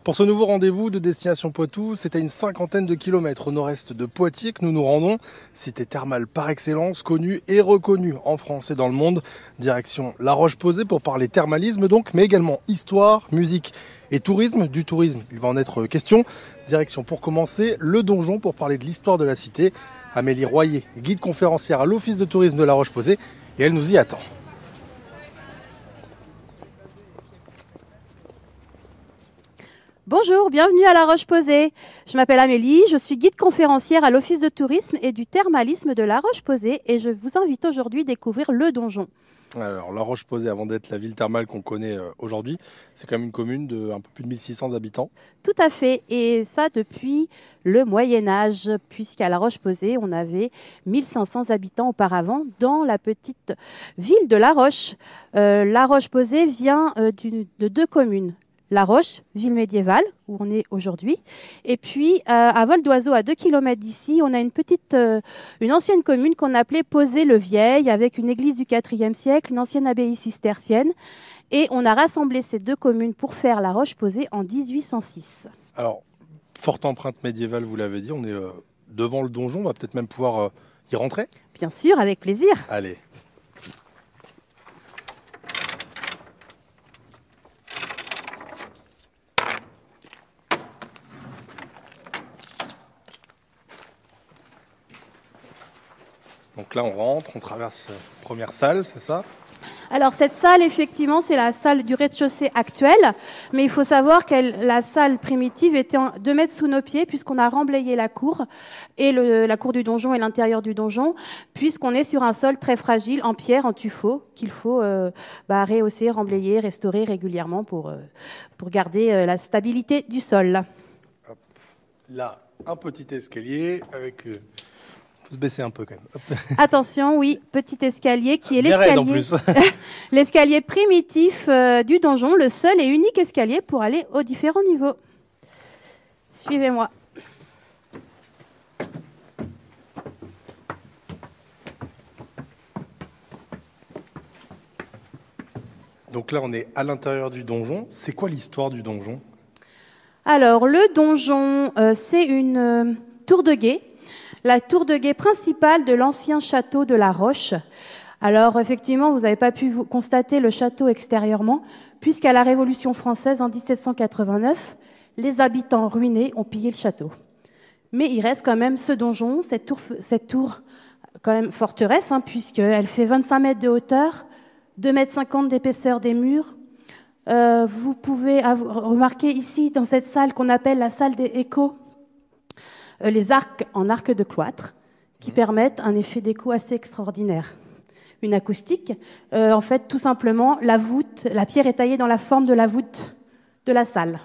Pour ce nouveau rendez-vous de Destination Poitou, c'est à une cinquantaine de kilomètres au nord-est de Poitiers que nous nous rendons. Cité thermale par excellence, connue et reconnue en France et dans le monde. Direction La Roche-Posay pour parler thermalisme donc, mais également histoire, musique et tourisme. Du tourisme, il va en être question. Direction pour commencer le donjon pour parler de l'histoire de la cité. Amélie Royer, guide conférencière à l'Office de tourisme de La Roche-Posay, et elle nous y attend. Bonjour, bienvenue à La Roche-Posay. Je m'appelle Amélie, je suis guide conférencière à l'Office de tourisme et du thermalisme de La Roche-Posay et je vous invite aujourd'hui à découvrir le donjon. Alors, La Roche-Posay, avant d'être la ville thermale qu'on connaît aujourd'hui, c'est quand même une commune de un peu plus de 1600 habitants. Tout à fait, et ça depuis le Moyen-Âge, puisqu'à La Roche-Posay, on avait 1500 habitants auparavant dans la petite ville de La Roche. La Roche-Posay vient de deux communes. La Roche, ville médiévale, où on est aujourd'hui. Et puis, à vol d'oiseau, à 2 km d'ici, on a une ancienne commune qu'on appelait Posay-le-Vieil, avec une église du IVe siècle, une ancienne abbaye cistercienne. Et on a rassemblé ces deux communes pour faire La Roche-Posay en 1806. Alors, forte empreinte médiévale, vous l'avez dit, on est devant le donjon, on va peut-être même pouvoir y rentrer. Bien sûr, avec plaisir. Allez. Donc là, on rentre, on traverse la première salle, c'est ça? Alors cette salle, effectivement, c'est la salle du rez-de-chaussée actuelle, mais il faut savoir que la salle primitive était 2 mètres sous nos pieds, puisqu'on a remblayé la cour, et la cour du donjon et l'intérieur du donjon, puisqu'on est sur un sol très fragile, en pierre, en tuffeau, qu'il faut rehausser, remblayer, restaurer régulièrement pour garder la stabilité du sol. Hop. Là, un petit escalier avec... faut se baisser un peu quand même. Attention, oui, petit escalier qui est l'escalier primitif du donjon, le seul et unique escalier pour aller aux différents niveaux. Suivez-moi. Donc là, on est à l'intérieur du donjon. C'est quoi l'histoire du donjon? Alors, le donjon, c'est une tour de guet. La tour de guet principale de l'ancien château de La Roche. Alors, effectivement, vous n'avez pas pu constater le château extérieurement, puisqu'à la Révolution française, en 1789, les habitants ruinés ont pillé le château. Mais il reste quand même ce donjon, cette tour quand même forteresse, puisqu'elle fait 25 mètres de hauteur, 2,50 mètres d'épaisseur des murs. Vous pouvez remarquer ici, dans cette salle qu'on appelle la salle des échos, les arcs en arc de cloître qui permettent un effet d'écho assez extraordinaire. Une acoustique, en fait, tout simplement, la pierre est taillée dans la forme de la voûte de la salle.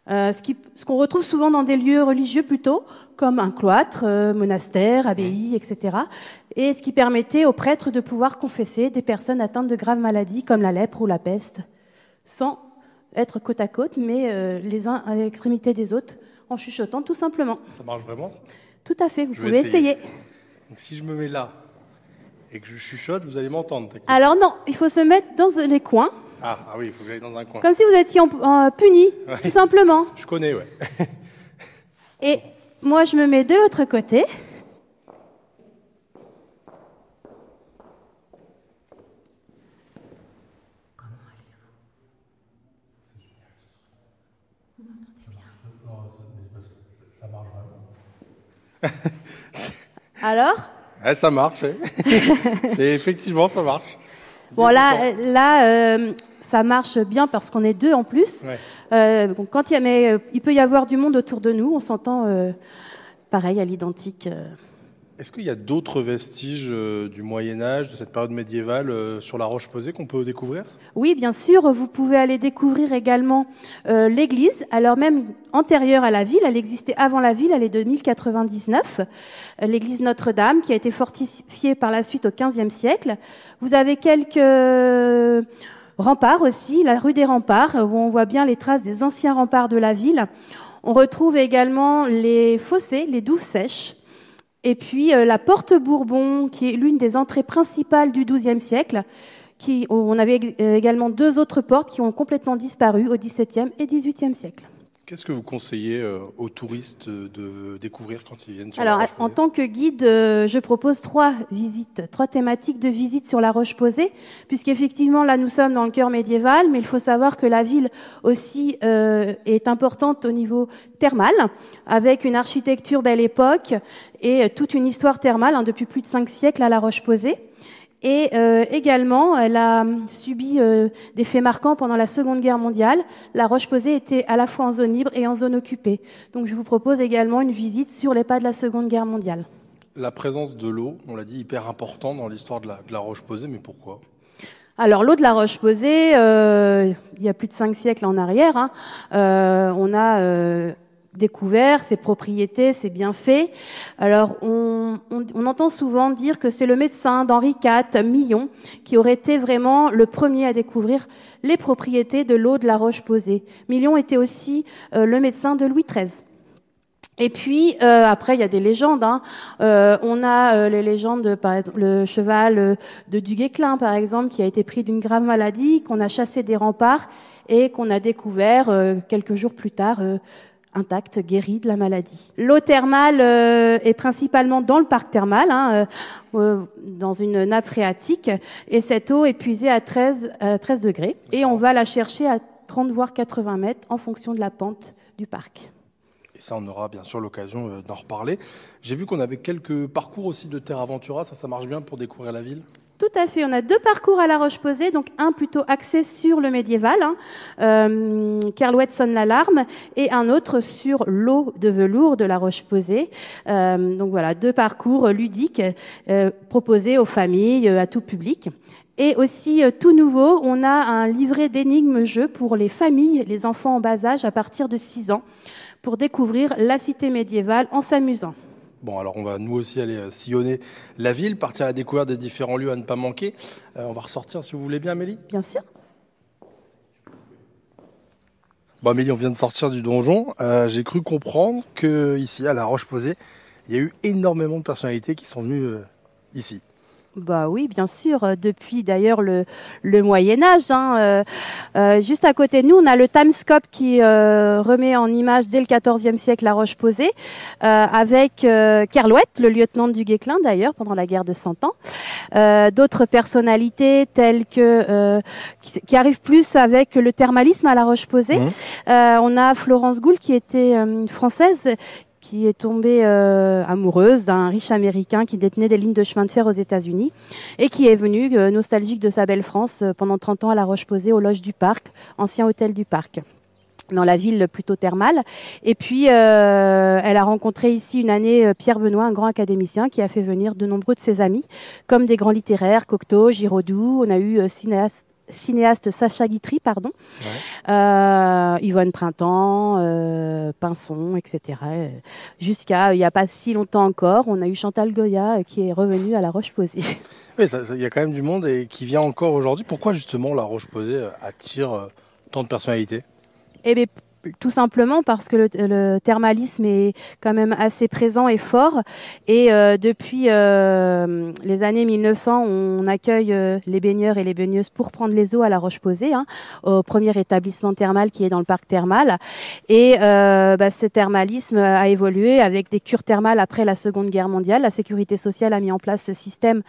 Ce qu'on retrouve souvent dans des lieux religieux plutôt, comme un cloître, monastère, abbaye, etc. Et ce qui permettait aux prêtres de pouvoir confesser des personnes atteintes de graves maladies comme la lèpre ou la peste, sans être côte à côte, mais les uns à l'extrémité des autres, en chuchotant tout simplement. Ça marche vraiment ça? Tout à fait, vous pouvez essayer. Donc si je me mets là et que je chuchote, vous allez m'entendre. Alors non, il faut se mettre dans les coins. Ah oui, il faut que j'aille dans un coin. Comme si vous étiez puni, tout simplement. Je connais, ouais. Et moi, je me mets de l'autre côté. Alors? Ouais, ça marche. Et effectivement, ça marche. Bon, là, ça marche bien parce qu'on est deux en plus. Ouais. Donc, il peut y avoir du monde autour de nous. On s'entend pareil à l'identique. Est-ce qu'il y a d'autres vestiges du Moyen-Âge, de cette période médiévale, sur La Roche-Posay qu'on peut découvrir? Oui, bien sûr. Vous pouvez aller découvrir également l'église. Alors même antérieure à la ville, elle existait avant la ville, elle est de 1099. L'église Notre-Dame, qui a été fortifiée par la suite au XVe siècle. Vous avez quelques remparts aussi, la rue des Remparts, où on voit bien les traces des anciens remparts de la ville. On retrouve également les fossés, les douves sèches. Et puis la porte Bourbon, qui est l'une des entrées principales du XIIe siècle, On avait également 2 autres portes qui ont complètement disparu au XVIIe et XVIIIe siècle. Qu'est-ce que vous conseillez aux touristes de découvrir quand ils viennent sur Alors, la Roche-Posay? en tant que guide, je propose 3 thématiques de visite sur la Roche-Posay, puisqu'effectivement, là, nous sommes dans le cœur médiéval, mais il faut savoir que la ville aussi est importante au niveau thermal, avec une architecture Belle Époque et toute une histoire thermale depuis plus de 5 siècles à la Roche-Posay. Et également, elle a subi des faits marquants pendant la Seconde Guerre mondiale. La Roche-Posay était à la fois en zone libre et en zone occupée. Donc je vous propose également une visite sur les pas de la Seconde Guerre mondiale. La présence de l'eau, on l'a dit, hyper important dans l'histoire de la Roche-Posay, mais pourquoi? Alors l'eau de la Roche-Posay, il y a plus de 5 siècles en arrière, on a découvert ses propriétés, ses bienfaits. Alors, on entend souvent dire que c'est le médecin d'Henri IV, Millon, qui aurait été vraiment le premier à découvrir les propriétés de l'eau de la Roche-Posay. Millon était aussi le médecin de Louis XIII. Et puis après, il y a des légendes. On a les légendes, par exemple, le cheval de Duguesclin, par exemple, qui a été pris d'une grave maladie, qu'on a chassé des remparts et qu'on a découvert quelques jours plus tard intact, guéri de la maladie. L'eau thermale est principalement dans le parc thermal, dans une nappe phréatique, et cette eau est puisée à 13 degrés, et on va la chercher à 30 voire 80 mètres en fonction de la pente du parc. Et ça, on aura bien sûr l'occasion d'en reparler. J'ai vu qu'on avait quelques parcours aussi de Terre Aventura, ça marche bien pour découvrir la ville? Tout à fait. On a 2 parcours à la Roche-Posay, donc un plutôt axé sur le médiéval, Kerlouette sonne l'alarme, et un autre sur l'eau de velours de la Roche-Posay. Donc voilà, 2 parcours ludiques proposés aux familles, à tout public. Et aussi, tout nouveau, on a un livret d'énigmes-jeux pour les familles, les enfants en bas âge à partir de 6 ans, pour découvrir la cité médiévale en s'amusant. Bon, alors on va nous aussi aller sillonner la ville, partir à la découverte des différents lieux à ne pas manquer. On va ressortir si vous voulez bien, Amélie. Bien sûr. Bon, Amélie, on vient de sortir du donjon. J'ai cru comprendre qu'ici, à la Roche-Posay, il y a eu énormément de personnalités qui sont venues ici. Bah oui, bien sûr. Depuis d'ailleurs le Moyen-Âge. Juste à côté de nous, on a le Thamescope qui remet en image dès le XIVe siècle la Roche-Posay, avec Kerlouette, le lieutenant de Duguesclin d'ailleurs, pendant la guerre de 100 ans. D'autres personnalités telles que qui arrivent plus avec le thermalisme à la Roche-Posay. On a Florence Gould qui était française, qui est tombée amoureuse d'un riche Américain qui détenait des lignes de chemin de fer aux États-Unis et qui est venue nostalgique de sa belle France pendant 30 ans à la Roche-Posay, aux loges du Parc, ancien hôtel du Parc, dans la ville plutôt thermale. Et puis, elle a rencontré ici une année Pierre Benoît, un grand académicien, qui a fait venir de nombreux de ses amis, comme des grands littéraires, Cocteau, Giraudoux. On a eu cinéaste Sacha Guitry, Yvonne Printemps, Pinson, etc. Jusqu'à il n'y a pas si longtemps encore, on a eu Chantal Goya qui est revenue à la Roche-Posay. Oui, il y a quand même du monde et qui vient encore aujourd'hui. Pourquoi justement la Roche-Posay attire tant de personnalités? Eh bien, tout simplement parce que le thermalisme est quand même assez présent et fort. Et depuis les années 1900, on accueille les baigneurs et les baigneuses pour prendre les eaux à la Roche-Posay, au premier établissement thermal qui est dans le parc thermal. Et ce thermalisme a évolué avec des cures thermales après la Seconde Guerre mondiale. La Sécurité sociale a mis en place ce système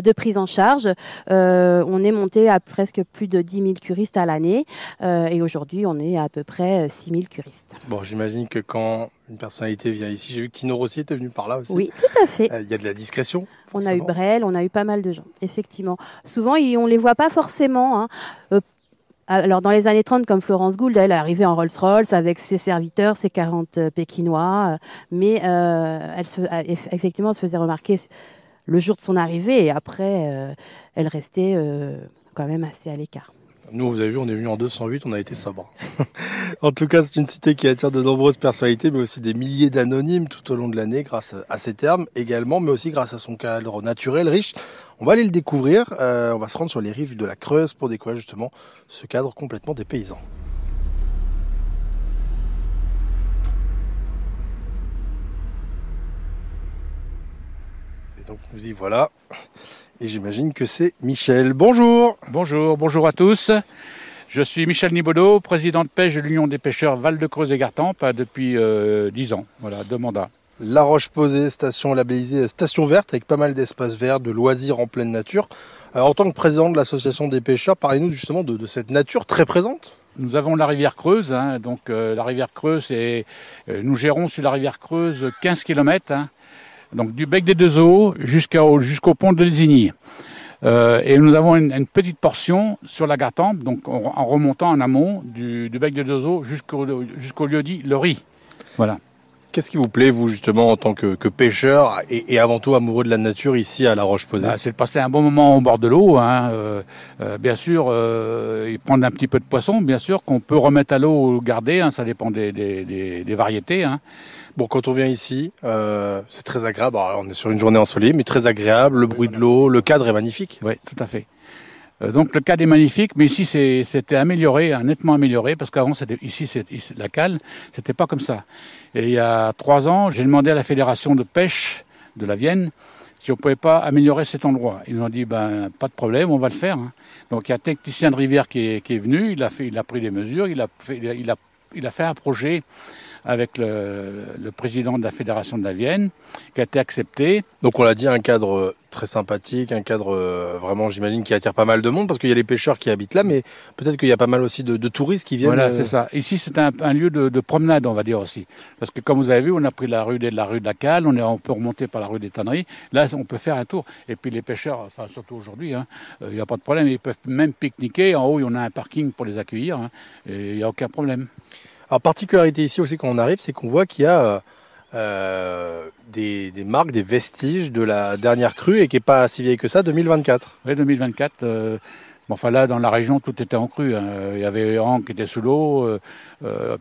de prise en charge. On est monté à presque plus de 10 000 curistes à l'année. Et aujourd'hui, on est à peu près 6 000 curistes. Bon, j'imagine que quand une personnalité vient ici, j'ai vu que Tino Rossi était venu par là aussi. Oui, tout à fait. Il y a de la discrétion. On a eu Brel, on a eu pas mal de gens, effectivement. Souvent, on les voit pas forcément. Alors, dans les années 30, comme Florence Gould, elle arrivait en Rolls-Royce avec ses serviteurs, ses 40 Pékinois. Mais effectivement, elle se faisait remarquer le jour de son arrivée. Et après, elle restait quand même assez à l'écart. Nous, vous avez vu, on est venu en 208, on a été sobre. En tout cas, c'est une cité qui attire de nombreuses personnalités, mais aussi des milliers d'anonymes tout au long de l'année grâce à ses thermes également, mais aussi grâce à son cadre naturel riche. On va aller le découvrir, on va se rendre sur les rives de la Creuse pour découvrir justement ce cadre complètement dépaysant. Et donc nous y voilà. Et j'imagine que c'est Michel. Bonjour. Bonjour à tous. Je suis Michel Nibaudot, président de pêche de l'Union des pêcheurs Val-de-Creuse et Gartempe depuis 10 ans, voilà, 2 mandats. La Roche-Posay, station labellisée station verte avec pas mal d'espaces verts, de loisirs en pleine nature. En tant que président de l'association des pêcheurs, parlez-nous justement de cette nature très présente. Nous avons la rivière Creuse, la rivière Creuse, nous gérons sur la rivière Creuse 15 km, donc du bec des Deux Eaux jusqu'au pont de Lésigny. Et nous avons une petite portion sur la Gartempe, donc en remontant en amont du bec des Deux Eaux jusqu'au lieu dit Le Riz. Voilà. Qu'est-ce qui vous plaît, vous, justement, en tant que pêcheur et avant tout amoureux de la nature ici à La Roche-Posay? C'est de passer un bon moment au bord de l'eau, bien sûr, et prendre un petit peu de poisson, bien sûr, qu'on peut remettre à l'eau ou garder, ça dépend des variétés. Bon, quand on vient ici, c'est très agréable. Alors, on est sur une journée ensoleillée, mais très agréable. Le bruit de l'eau, le cadre est magnifique. Oui, tout à fait. Donc le cadre est magnifique, mais ici c'était amélioré, nettement amélioré, parce qu'avant la cale, c'était pas comme ça. Et il y a 3 ans, j'ai demandé à la fédération de pêche de la Vienne si on pouvait pas améliorer cet endroit. Ils m'ont dit pas de problème, on va le faire. Donc il y a un technicien de rivière qui est venu, il a pris des mesures, il a fait un projet avec le président de la fédération de la Vienne, qui a été accepté. Donc on l'a dit, un cadre très sympathique, un cadre vraiment, j'imagine, qui attire pas mal de monde, parce qu'il y a les pêcheurs qui habitent là, mais peut-être qu'il y a pas mal aussi de touristes qui viennent. Voilà, c'est ça. Ici, c'est un lieu de promenade, on va dire aussi. Parce que comme vous avez vu, on a pris la rue de la Cale, on peut remonter par la rue des Tanneries. Là, on peut faire un tour. Et puis les pêcheurs, surtout aujourd'hui, il n'y a pas de problème. Ils peuvent même pique-niquer. En haut, on a un parking pour les accueillir, et il n'y a aucun problème. Alors, particularité ici aussi quand on arrive, c'est qu'on voit qu'il y a des marques, des vestiges de la dernière crue et qui n'est pas si vieille que ça, 2024. Oui, 2024. Là, dans la région, tout était en crue. Il y avait An qui était sous l'eau.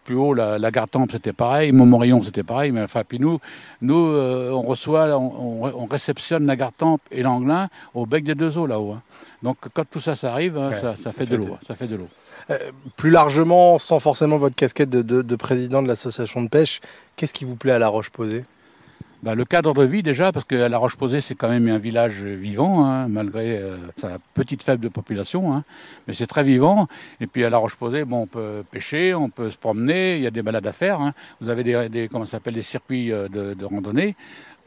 Plus haut, la Gartempe, c'était pareil. Montmorillon, c'était pareil. Mais puis nous, on réceptionne la Gartempe et l'Anglin au bec des Deux Eaux là-haut. Donc, quand tout ça arrive, ça fait de l'eau. Ça fait de l'eau. Plus largement, sans forcément votre casquette de président de l'association de pêche, qu'est-ce qui vous plaît à La Roche-Posay? Le cadre de vie déjà, parce que La Roche-Posay c'est quand même un village vivant, malgré sa petite faible de population, mais c'est très vivant. Et puis à La Roche-Posay, on peut pêcher, on peut se promener, il y a des balades à faire. Vous avez des circuits de randonnée.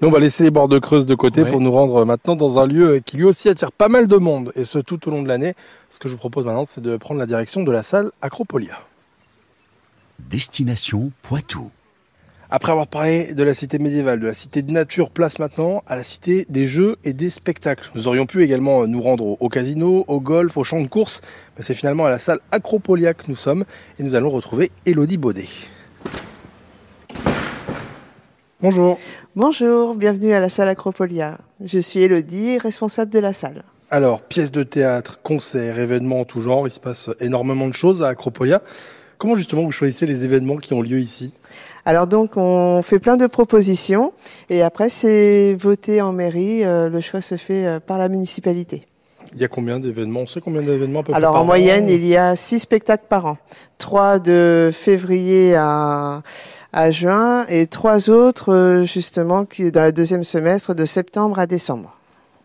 Nous, on va laisser les bords de Creuse de côté pour nous rendre maintenant dans un lieu qui lui aussi attire pas mal de monde, et ce tout au long de l'année. Ce que je vous propose maintenant, c'est de prendre la direction de la salle Acropolia. Destination Poitou. Après avoir parlé de la cité médiévale, de la cité de nature, place maintenant à la cité des jeux et des spectacles. Nous aurions pu également nous rendre au casino, au golf, au champ de course, mais c'est finalement à la salle Acropolia que nous sommes, et nous allons retrouver Élodie Baudet. Bonjour. Bonjour, bienvenue à la salle Acropolia. Je suis Élodie, responsable de la salle. Alors, pièces de théâtre, concerts, événements en tout genre, il se passe énormément de choses à Acropolia. Comment justement vous choisissez les événements qui ont lieu ici ? Alors donc on fait plein de propositions et après c'est voté en mairie, le choix se fait par la municipalité. Il y a combien d'événements? On sait combien d'événements à peu près Alors par en an? moyenne il y a 6 spectacles par an. 3 de février à juin et 3 autres justement qui dans le deuxième semestre de septembre à décembre.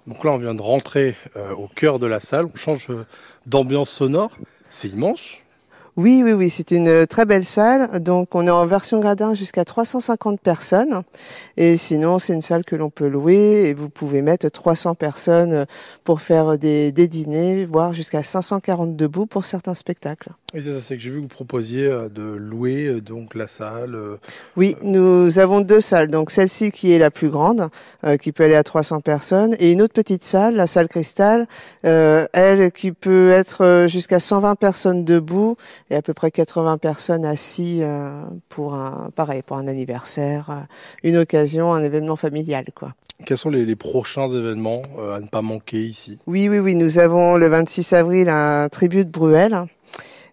Donc là on vient de rentrer au cœur de la salle, on change d'ambiance sonore, c'est immense. Oui, c'est une très belle salle. Donc, on est en version gradin jusqu'à 350 personnes. Et sinon, c'est une salle que l'on peut louer et vous pouvez mettre 300 personnes pour faire des dîners, voire jusqu'à 540 debout pour certains spectacles. Oui, c'est ça, c'est que j'ai vu que vous proposiez de louer donc la salle. Oui, nous avons 2 salles. Donc, celle-ci qui est la plus grande, qui peut aller à 300 personnes, et une autre petite salle, la salle Cristal, elle qui peut être jusqu'à 120 personnes debout et à peu près 80 personnes assis pour un anniversaire, une occasion, un événement familial, quoi. Quels sont les prochains événements à ne pas manquer ici? Oui, nous avons le 26 avril un tribute Bruel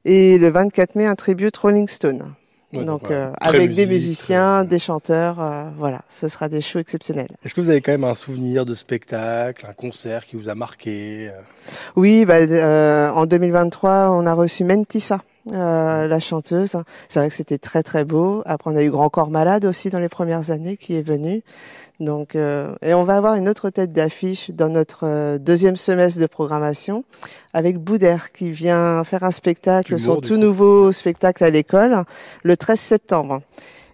et le 24 mai un tribute Rolling Stone. Ouais, donc voilà. avec des musiciens, des chanteurs, voilà, ce sera des shows exceptionnels. Est-ce que vous avez quand même un souvenir de spectacle, un concert qui vous a marqué? Oui, en 2023, on a reçu Mentissa. la chanteuse. C'est vrai que c'était très très beau. Après, on a eu Grand Corps Malade aussi dans les premières années qui est venu. Donc, et on va avoir une autre tête d'affiche dans notre deuxième semestre de programmation avec Boudère qui vient faire un spectacle, son tout nouveau spectacle à l'école, le 13 septembre.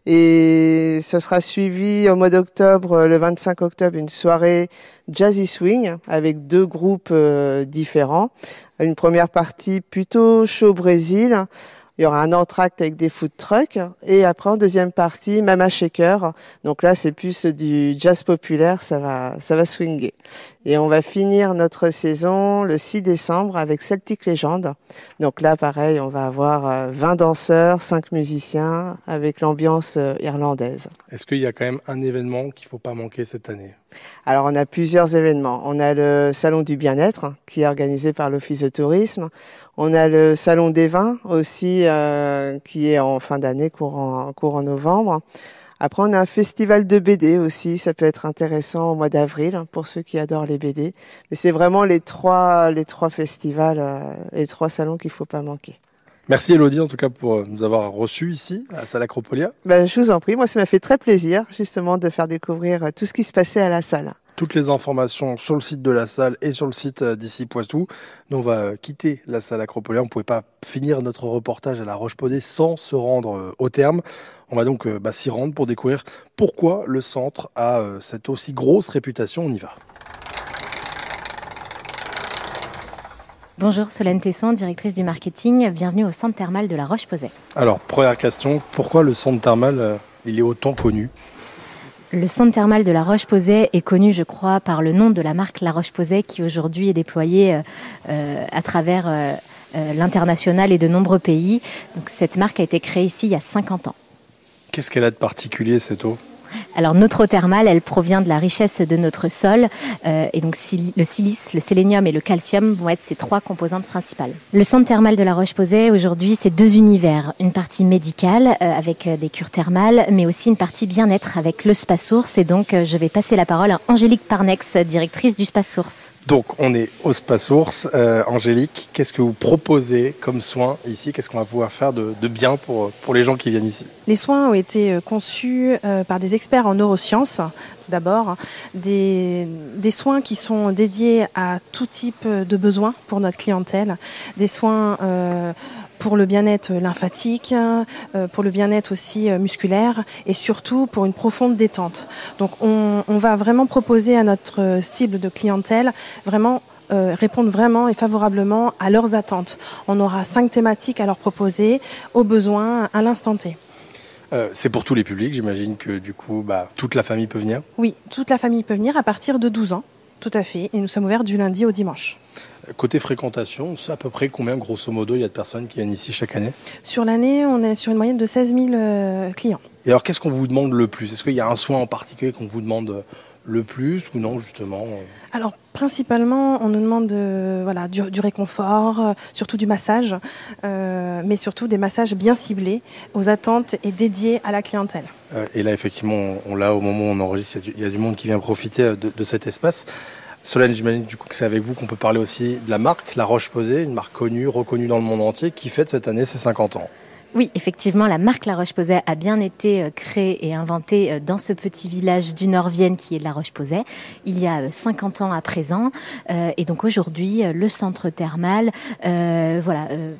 Et ce sera suivi au mois d'octobre, le 25 octobre, une soirée Jazzy Swing avec 2 groupes différents. Une première partie plutôt show Brésil. Il y aura un entracte avec des food trucks et après en deuxième partie Mama Shaker. Donc là c'est plus du jazz populaire, ça va swinger. Et on va finir notre saison le 6 décembre avec Celtic Legend. Donc là pareil, on va avoir 20 danseurs, 5 musiciens avec l'ambiance irlandaise. Est-ce qu'il y a quand même un événement qu'il faut pas manquer cette année ? Alors on a plusieurs événements. On a le Salon du Bien-être qui est organisé par l'Office de Tourisme. On a le Salon des Vins aussi qui est en fin d'année, courant novembre. Après on a un festival de BD aussi, ça peut être intéressant au mois d'avril pour ceux qui adorent les BD. Mais c'est vraiment les trois festivals, les 3 salons qu'il faut pas manquer. Merci Elodie en tout cas pour nous avoir reçus ici à la salle Acropolia. Je vous en prie, moi ça m'a fait très plaisir justement de faire découvrir tout ce qui se passait à la salle. Toutes les informations sur le site de la salle et sur le site d'ici Poitou. Nous on va quitter la salle Acropolia, on ne pouvait pas finir notre reportage à la Roche-Posay sans se rendre au terme. On va donc s'y rendre pour découvrir pourquoi le centre a cette aussi grosse réputation. On y va. Bonjour, Solène Tesson, directrice du marketing. Bienvenue au centre thermal de la Roche-Posay. Alors, première question, pourquoi le centre thermal il est autant connu ? Le centre thermal de la Roche-Posay est connu, je crois, par le nom de la marque La Roche-Posay qui aujourd'hui est déployée à travers l'international et de nombreux pays. Donc, cette marque a été créée ici il y a 50 ans. Qu'est-ce qu'elle a de particulier cette eau ? Alors notre eau thermale, elle provient de la richesse de notre sol et donc le silice, le sélénium et le calcium vont être ces 3 composantes principales. Le centre thermal de la Roche-Posay aujourd'hui, c'est 2 univers, une partie médicale avec des cures thermales, mais aussi une partie bien-être avec le Spa Source et donc je vais passer la parole à Angélique Parnex, directrice du Spa Source. Donc on est au Spa Source. Angélique, qu'est-ce que vous proposez comme soins ici ? Qu'est-ce qu'on va pouvoir faire de bien pour les gens qui viennent ici ? Les soins ont été conçus par des experts en neurosciences, tout d'abord, des soins qui sont dédiés à tout type de besoins pour notre clientèle, des soins pour le bien-être lymphatique, pour le bien-être aussi musculaire et surtout pour une profonde détente. Donc on va vraiment proposer à notre cible de clientèle vraiment répondre vraiment et favorablement à leurs attentes. On aura 5 thématiques à leur proposer aux besoins à l'instant T. C'est pour tous les publics, j'imagine que du coup, toute la famille peut venir. Oui, toute la famille peut venir à partir de 12 ans, tout à fait, et nous sommes ouverts du lundi au dimanche. Côté fréquentation, c'est à peu près combien, grosso modo, il y a de personnes qui viennent ici chaque année ? Sur l'année, on est sur une moyenne de 16 000 clients. Et alors, qu'est-ce qu'on vous demande le plus ? Est-ce qu'il y a un soin en particulier qu'on vous demande le plus ou non, justement ? Alors, principalement, on nous demande du réconfort, surtout du massage, mais surtout des massages bien ciblés aux attentes et dédiés à la clientèle. Et là, effectivement, au moment où on enregistre, il y a du monde qui vient profiter de cet espace. Solène, j'imagine du coup que c'est avec vous qu'on peut parler aussi de la marque La Roche-Posay, une marque connue, reconnue dans le monde entier, qui fête cette année ses 50 ans. Oui, effectivement, la marque La Roche-Posay a bien été créée et inventée dans ce petit village du Nord-Vienne qui est de La Roche-Posay, il y a 50 ans à présent. Et donc aujourd'hui, le centre thermal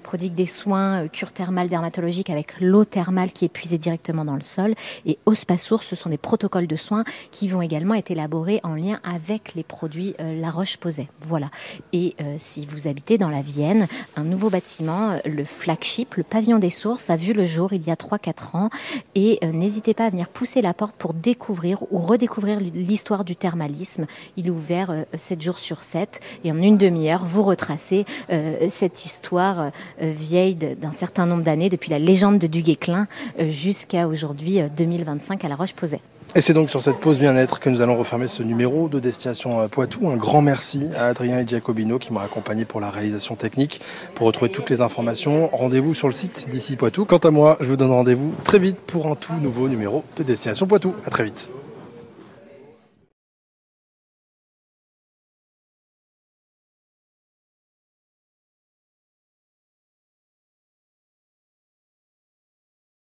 prodigue des soins, cure thermale dermatologique avec l'eau thermale qui est puisée directement dans le sol. Et au Spa Source, ce sont des protocoles de soins qui vont également être élaborés en lien avec les produits La Roche-Posay. Voilà. Et si vous habitez dans la Vienne, un nouveau bâtiment, le flagship, le pavillon des Sources, a vu le jour il y a 3-4 ans et n'hésitez pas à venir pousser la porte pour découvrir ou redécouvrir l'histoire du thermalisme. Il est ouvert 7 jours sur 7 et en une demi-heure, vous retracez cette histoire vieille d'un certain nombre d'années, depuis la légende de Duguay-Clin jusqu'à aujourd'hui 2025 à La Roche-Posay. Et c'est donc sur cette pause bien-être que nous allons refermer ce numéro de Destination Poitou. Un grand merci à Adrien et Giacobino qui m'ont accompagné pour la réalisation technique. Pour retrouver toutes les informations, rendez-vous sur le site d'ici Poitou. Quant à moi, je vous donne rendez-vous très vite pour un tout nouveau numéro de Destination Poitou. À très vite.